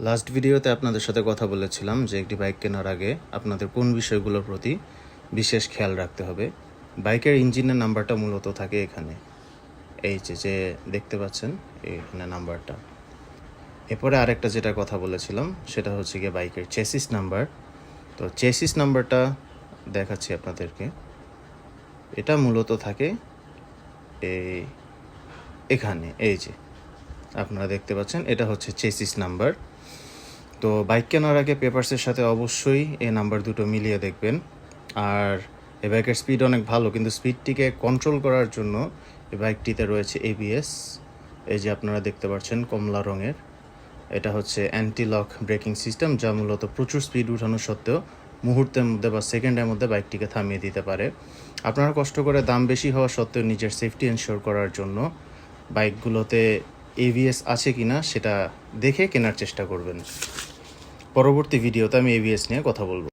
Last ভিডিওতে আপনাদের সাথে কথা বলেছিলাম যে একটি বাইক কেনার আগে আপনাদের কোন বিষয়গুলোর প্রতি বিশেষ খেয়াল রাখতে হবে। বাইকের ইঞ্জিনের নাম্বারটা মূলত থাকে এখানে, এই যে দেখতে পাচ্ছেন এখানে নাম্বারটা। এরপরে আরেকটা যেটা কথা বলেছিলাম সেটা হচ্ছে গিয়ে বাইকের চেসিস নাম্বার। তো চেসিস নাম্বারটা দেখাচ্ছি আপনাদেরকে। এটা মূলত থাকে এখানে, এই যে আপনারা দেখতে পাচ্ছেন, এটা হচ্ছে চেসিস নাম্বার। তো বাইক কেনার আগে পেপারসের সাথে অবশ্যই এই নাম্বার দুটো মিলিয়ে দেখবেন। আর এই বাইকের স্পিড অনেক ভালো, কিন্তু স্পিডটিকে কন্ট্রোল করার জন্য এই বাইকটিতে রয়েছে এবিএস। এই যে আপনারা দেখতে পাচ্ছেন কমলা রঙের, এটা হচ্ছে অ্যান্টি লক ব্রেকিং সিস্টেম, যা মূলত প্রচুর স্পিড উঠানো সত্ত্বেও মুহূর্তের মধ্যে বা সেকেন্ডের মধ্যে বাইকটিকে থামিয়ে দিতে পারে। আপনারা কষ্ট করে দাম বেশি হওয়া সত্ত্বেও নিজের সেফটি এনশিওর করার জন্য বাইকগুলোতে এবিএস আছে কি না সেটা দেখে কেনার চেষ্টা করবেন। পরবর্তী ভিডিওতে আমি এবিএস নিয়ে কথা বলবো।